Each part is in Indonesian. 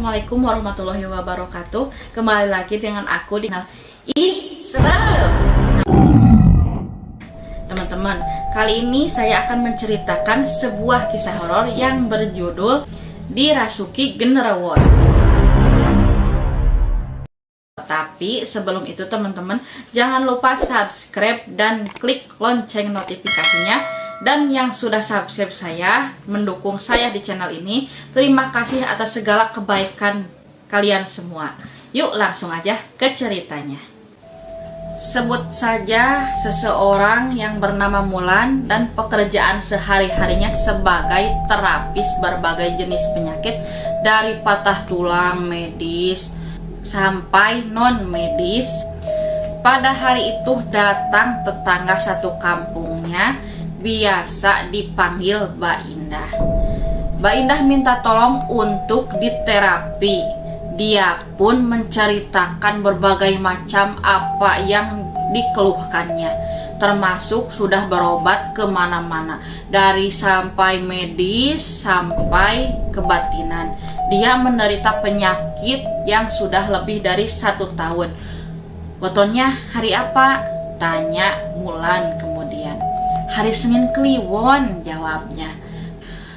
Assalamualaikum warahmatullahi wabarakatuh. Kembali lagi dengan aku di channel Sebel. Teman-teman, kali ini saya akan menceritakan sebuah kisah horor yang berjudul Dirasuki Genderuwo. Tapi sebelum itu teman-teman, jangan lupa subscribe dan klik lonceng notifikasinya. Dan yang sudah subscribe saya, mendukung saya di channel ini, terima kasih atas segala kebaikan kalian semua. Yuk langsung aja ke ceritanya. Sebut saja seseorang yang bernama Mulan dan pekerjaan sehari-harinya sebagai terapis berbagai jenis penyakit, dari patah tulang medis sampai non medis. Pada hari itu datang tetangga satu kampungnya, biasa dipanggil Mbak Indah. Mbak Indah minta tolong untuk diterapi. Dia pun menceritakan berbagai macam apa yang dikeluhkannya, termasuk sudah berobat kemana-mana, dari sampai medis sampai kebatinan. Dia menderita penyakit yang sudah lebih dari 1 tahun. Wetonnya hari apa? Tanya Mulan kemudian. Hari Senin Kliwon, jawabnya.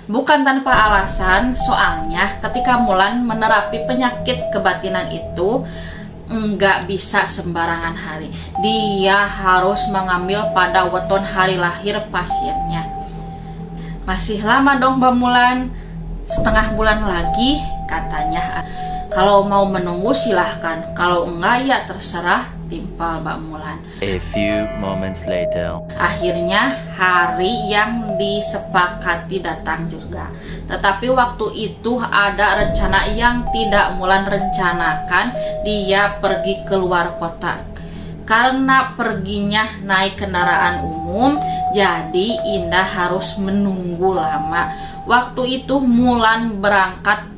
Bukan tanpa alasan, soalnya ketika Mulan menerapi penyakit kebatinan itu nggak bisa sembarangan hari. Dia harus mengambil pada weton hari lahir pasiennya. Masih lama dong Mbak Mulan, setengah bulan lagi katanya. Kalau mau menunggu silahkan, kalau enggak ya terserah, timpal Mbak Mulan. A few moments later. Akhirnya hari yang disepakati datang juga. Tetapi waktu itu ada rencana yang tidak Mulan rencanakan. Dia pergi keluar kota. Karena perginya naik kendaraan umum, jadi Indah harus menunggu lama. Waktu itu Mulan berangkat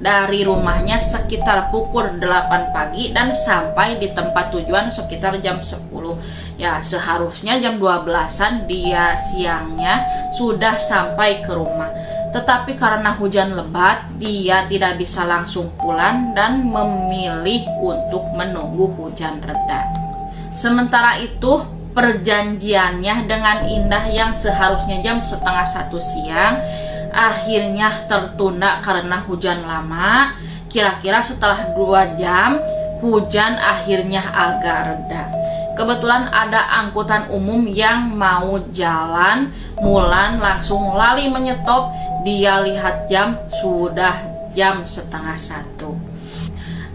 dari rumahnya sekitar pukul 8 pagi dan sampai di tempat tujuan sekitar jam 10. Ya, seharusnya jam 12-an dia siangnya sudah sampai ke rumah. Tetapi karena hujan lebat, dia tidak bisa langsung pulang dan memilih untuk menunggu hujan reda. Sementara itu, perjanjiannya dengan Indah yang seharusnya jam setengah 1 siang akhirnya tertunda karena hujan lama. Kira-kira setelah 2 jam hujan akhirnya agak reda. Kebetulan ada angkutan umum yang mau jalan. Mulan langsung lari menyetop. Dia lihat jam, sudah jam setengah 1.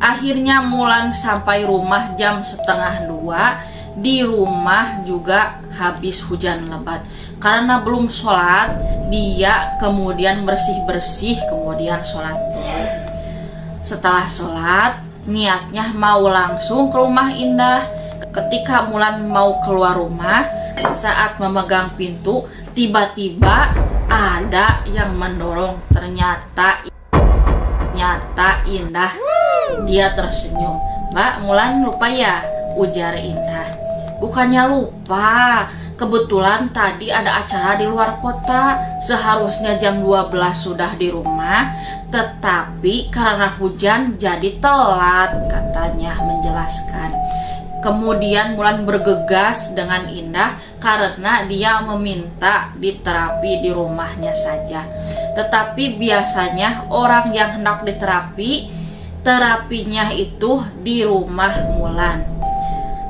Akhirnya Mulan sampai rumah jam setengah 2. Di rumah juga habis hujan lebat. Karena belum sholat, dia kemudian bersih-bersih, kemudian sholat dulu. Setelah sholat, niatnya mau langsung ke rumah Indah. Ketika Mulan mau keluar rumah, saat memegang pintu, tiba-tiba ada yang mendorong. Ternyata Indah. Dia tersenyum. "Mbak, Mulan lupa ya?" ujar Indah. "Bukannya lupa, kebetulan tadi ada acara di luar kota. Seharusnya jam 12 sudah di rumah, tetapi karena hujan jadi telat," katanya menjelaskan. Kemudian Mulan bergegas dengan Indah karena dia meminta diterapi di rumahnya saja. Tetapi biasanya orang yang hendak diterapi, terapinya itu di rumah Mulan.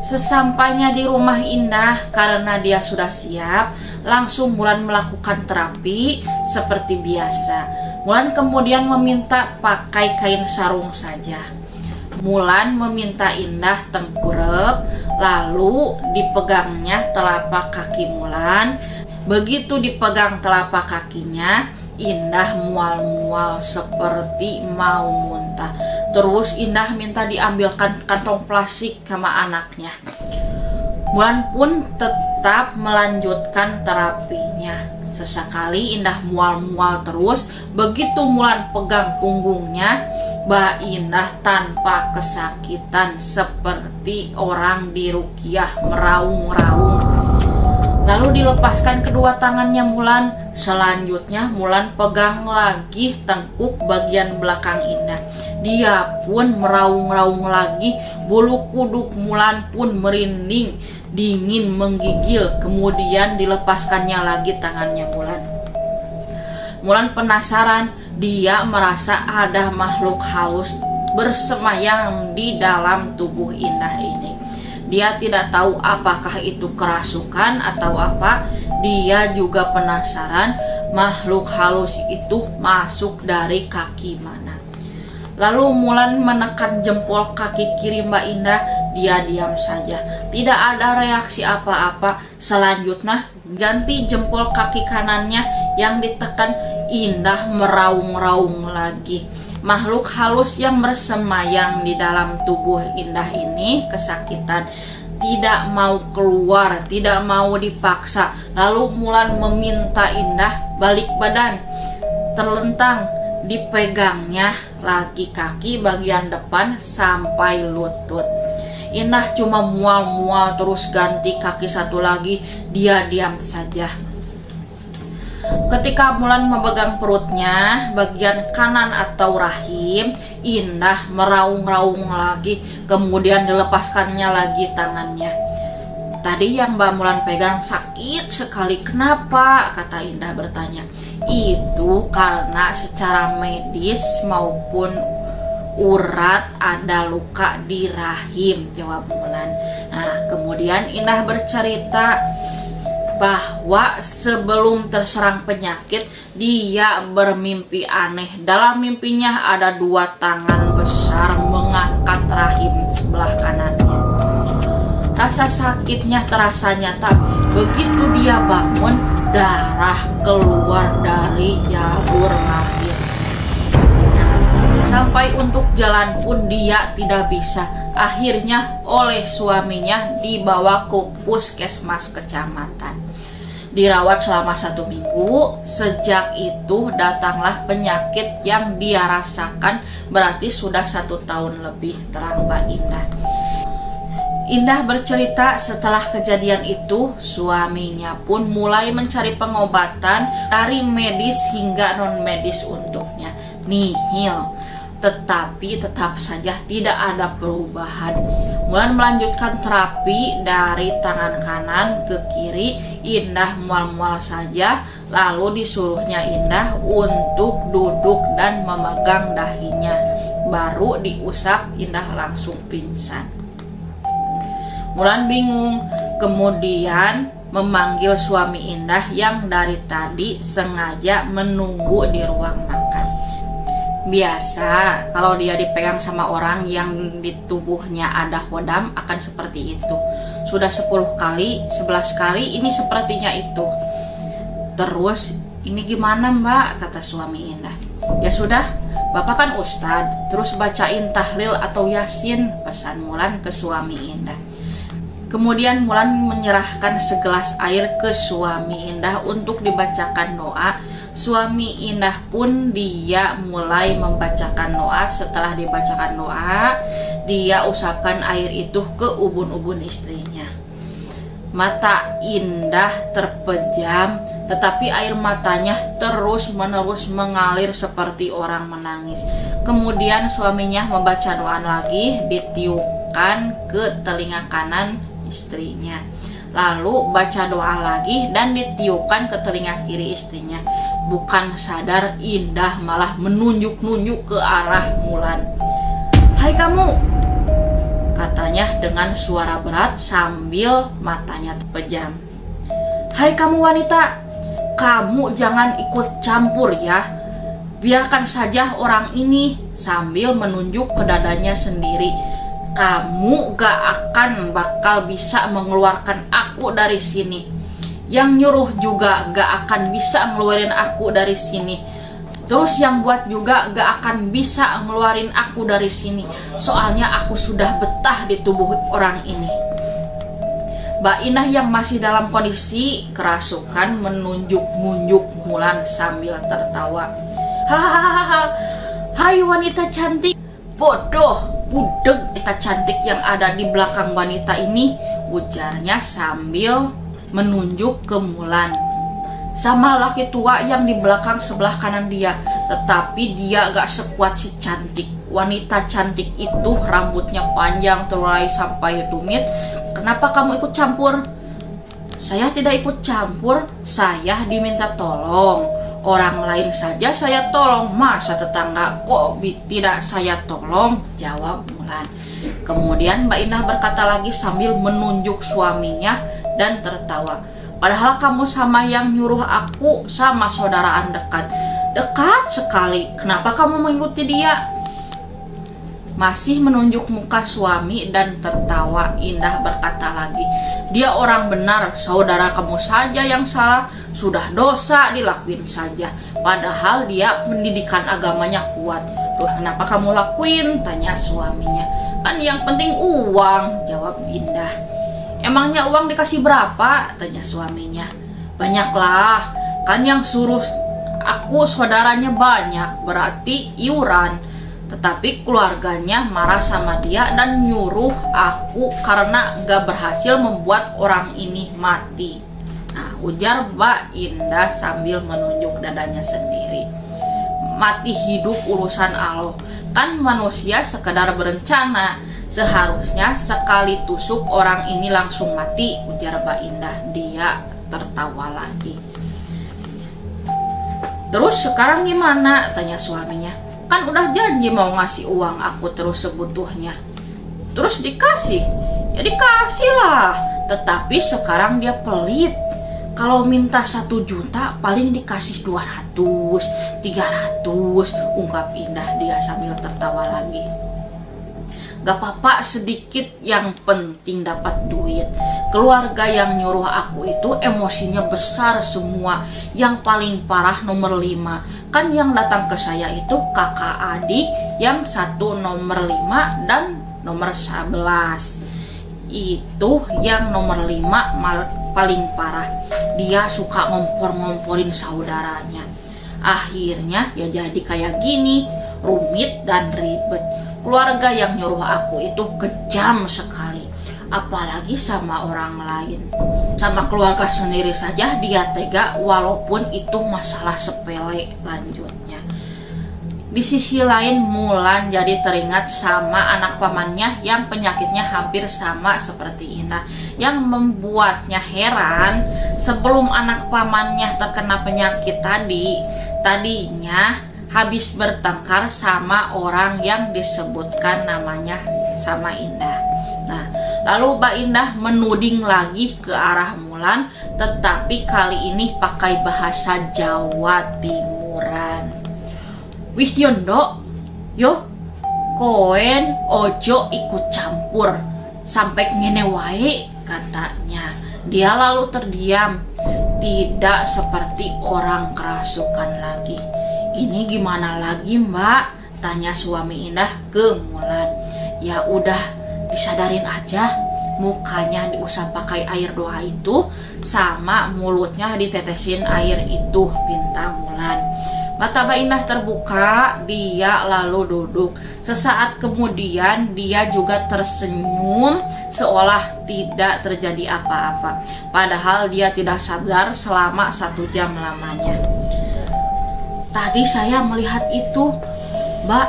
Sesampainya di rumah Indah, karena dia sudah siap, langsung Mulan melakukan terapi seperti biasa. Mulan kemudian meminta pakai kain sarung saja. Mulan meminta Indah tengkurap, lalu dipegangnya telapak kaki Mulan. Begitu dipegang telapak kakinya, Indah mual-mual seperti mau muntah. Terus Indah minta diambilkan kantong plastik sama anaknya. Mulan pun tetap melanjutkan terapinya. Sesekali Indah mual-mual terus. Begitu Mulan pegang punggungnya, Mbak Indah tanpa kesakitan seperti orang diruqyah meraung-raung. Lalu dilepaskan kedua tangannya Mulan. Selanjutnya Mulan pegang lagi tengkuk bagian belakang Indah. Dia pun meraung-raung lagi. Bulu kuduk Mulan pun merinding, dingin menggigil. Kemudian dilepaskannya lagi tangannya Mulan. Mulan penasaran. Dia merasa ada makhluk halus bersemayam di dalam tubuh Indah ini. Dia tidak tahu apakah itu kerasukan atau apa. Dia juga penasaran makhluk halus itu masuk dari kaki mana. Lalu Mulan menekan jempol kaki kiri Mbak Indah. Dia diam saja, tidak ada reaksi apa-apa. Selanjutnya ganti jempol kaki kanannya yang ditekan. Indah meraung-raung lagi. Makhluk halus yang bersemayam di dalam tubuh Indah ini kesakitan, tidak mau keluar, tidak mau dipaksa. Lalu Mulan meminta Indah balik badan. Terlentang dipegangnya lagi kaki bagian depan sampai lutut. Indah cuma mual-mual terus ganti kaki satu lagi. Dia diam saja. Ketika Mulan memegang perutnya, bagian kanan atau rahim, Indah meraung-raung lagi. Kemudian dilepaskannya lagi tangannya. Tadi yang Mbak Mulan pegang sakit sekali. Kenapa? Kata Indah bertanya. Itu karena secara medis maupun urat ada luka di rahim, jawab Mulan. Nah, kemudian Indah bercerita bahwa sebelum terserang penyakit, dia bermimpi aneh. Dalam mimpinya ada dua tangan besar mengangkat rahim sebelah kanannya. Rasa sakitnya terasa nyata. Begitu dia bangun, darah keluar dari jalur rahim. Sampai untuk jalan pun dia tidak bisa. Akhirnya oleh suaminya dibawa ke puskesmas kecamatan. Dirawat selama 1 minggu. Sejak itu datanglah penyakit yang dia rasakan. Berarti sudah 1 tahun lebih, terang Mbak Indah. Indah bercerita setelah kejadian itu, suaminya pun mulai mencari pengobatan dari medis hingga non medis untuknya. Nihil. Tetapi tetap saja tidak ada perubahan. Mulan melanjutkan terapi dari tangan kanan ke kiri. Indah mual-mual saja. Lalu disuruhnya Indah untuk duduk dan memegang dahinya. Baru diusap, Indah langsung pingsan. Mulan bingung. Kemudian memanggil suami Indah yang dari tadi sengaja menunggu di ruang makan. Biasa kalau dia dipegang sama orang yang di tubuhnya ada hodam akan seperti itu. Sudah 10 kali, 11 kali ini sepertinya itu. Terus ini gimana Mbak? Kata suami Indah. Ya sudah, Bapak kan ustadz, terus bacain tahlil atau yasin, pesan Mulan ke suami Indah. Kemudian Mulan menyerahkan segelas air ke suami Indah untuk dibacakan doa. Suami Indah pun dia mulai membacakan doa. Setelah dibacakan doa, dia usapkan air itu ke ubun-ubun istrinya. Mata Indah terpejam, tetapi air matanya terus-menerus mengalir seperti orang menangis. Kemudian suaminya membaca doa lagi, ditiupkan ke telinga kanan istrinya. Lalu baca doa lagi dan ditiupkan ke telinga kiri istrinya. Bukan sadar, Indah malah menunjuk-nunjuk ke arah Mulan. "Hai kamu," katanya dengan suara berat sambil matanya terpejam. "Hai kamu wanita, kamu jangan ikut campur ya. Biarkan saja orang ini," sambil menunjuk ke dadanya sendiri. "Kamu gak akan bakal bisa mengeluarkan aku dari sini. Yang nyuruh juga gak akan bisa ngeluarin aku dari sini. Terus yang buat juga gak akan bisa ngeluarin aku dari sini. Soalnya aku sudah betah di tubuh orang ini." Mbak Indah yang masih dalam kondisi kerasukan menunjuk-nunjuk Mulan sambil tertawa. "Hahaha, hai wanita cantik. Bodoh, budeg wanita cantik yang ada di belakang wanita ini," ujarnya sambil menunjuk ke Mulan. Sama laki tua yang di belakang sebelah kanan dia, tetapi dia gak sekuat si cantik. Wanita cantik itu rambutnya panjang terurai sampai tumit. Kenapa kamu ikut campur? Saya tidak ikut campur, saya diminta tolong. Orang lain saja saya tolong, masa tetangga kok tidak saya tolong? Jawab Mulan. Kemudian Mbak Indah berkata lagi sambil menunjuk suaminya dan tertawa. Padahal kamu sama yang nyuruh aku sama saudaraan dekat. Dekat sekali, kenapa kamu mengikuti dia? Masih menunjuk muka suami dan tertawa, Indah berkata lagi, dia orang benar, saudara kamu saja yang salah, sudah dosa dilakuin saja. Padahal dia pendidikan agamanya kuat. Loh, kenapa kamu lakuin? Tanya suaminya. Kan yang penting uang, jawab Indah. Emangnya uang dikasih berapa? Tanya suaminya. Banyaklah, kan yang suruh aku saudaranya banyak, berarti iuran. Tetapi keluarganya marah sama dia dan nyuruh aku karena gak berhasil membuat orang ini mati. Nah, ujar Mbak Indah sambil menunjuk dadanya sendiri. Mati hidup urusan Allah, kan manusia sekedar berencana. Seharusnya sekali tusuk orang ini langsung mati, ujar Mbak Indah. Dia tertawa lagi. Terus sekarang gimana? Tanya suaminya. Kan udah janji mau ngasih uang aku terus sebutuhnya. Terus dikasih? Ya dikasih lah. Tetapi sekarang dia pelit. Kalau minta 1 juta paling dikasih 200, 300, ungkap Indah dia sambil tertawa lagi. Gak apa-apa, sedikit, yang penting dapat duit. Keluarga yang nyuruh aku itu emosinya besar semua. Yang paling parah nomor 5. Kan yang datang ke saya itu kakak adik, yang satu nomor 5 dan nomor 11. Itu yang nomor 5 paling parah. Dia suka ngompor-ngomporin saudaranya. Akhirnya ya jadi kayak gini, rumit dan ribet. Keluarga yang nyuruh aku itu kejam sekali, apalagi sama orang lain. Sama keluarga sendiri saja dia tega, walaupun itu masalah sepele. Lanjutnya, di sisi lain Mulan jadi teringat sama anak pamannya yang penyakitnya hampir sama seperti Indah. Yang membuatnya heran, sebelum anak pamannya terkena penyakit tadinya habis bertengkar sama orang yang disebutkan namanya sama Indah. Nah, lalu Mbak Indah menuding lagi ke arah Mulan, tetapi kali ini pakai bahasa Jawa Timuran. Wis yondo, yo koen ojo ikut campur, sampai ngene wae, katanya. Dia lalu terdiam, tidak seperti orang kerasukan lagi. Ini gimana lagi, Mbak? Tanya suami Indah ke Mulan. Ya udah, disadarin aja. Mukanya diusap pakai air doa itu, sama mulutnya ditetesin air itu, pinta Mulan. Mata Mbak Indah terbuka, dia lalu duduk. Sesaat kemudian dia juga tersenyum seolah tidak terjadi apa-apa. Padahal dia tidak sadar selama 1 jam lamanya. Tadi saya melihat itu, Mbak,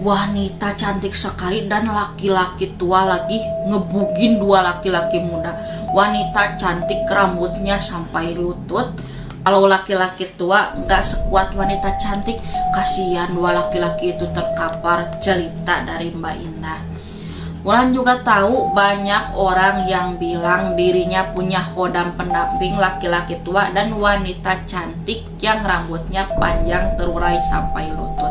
wanita cantik sekali dan laki-laki tua lagi ngebugin 2 laki-laki muda. Wanita cantik rambutnya sampai lutut. Kalau laki-laki tua nggak sekuat wanita cantik, kasihan 2 laki-laki itu terkapar, cerita dari Mbak Indah. Mulan juga tahu banyak orang yang bilang dirinya punya khodam pendamping laki-laki tua dan wanita cantik yang rambutnya panjang terurai sampai lutut.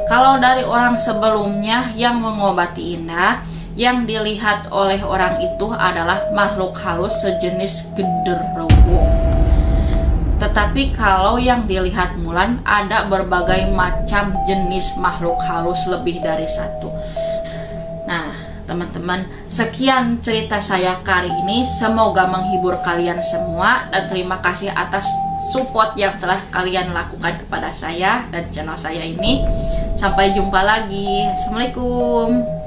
Kalau dari orang sebelumnya yang mengobati Indah, yang dilihat oleh orang itu adalah makhluk halus sejenis genderuwo. Tetapi kalau yang dilihat Mulan, ada berbagai macam jenis makhluk halus lebih dari 1. Nah, teman-teman, sekian cerita saya kali ini. Semoga menghibur kalian semua, dan terima kasih atas support yang telah kalian lakukan kepada saya dan channel saya ini. Sampai jumpa lagi. Assalamualaikum.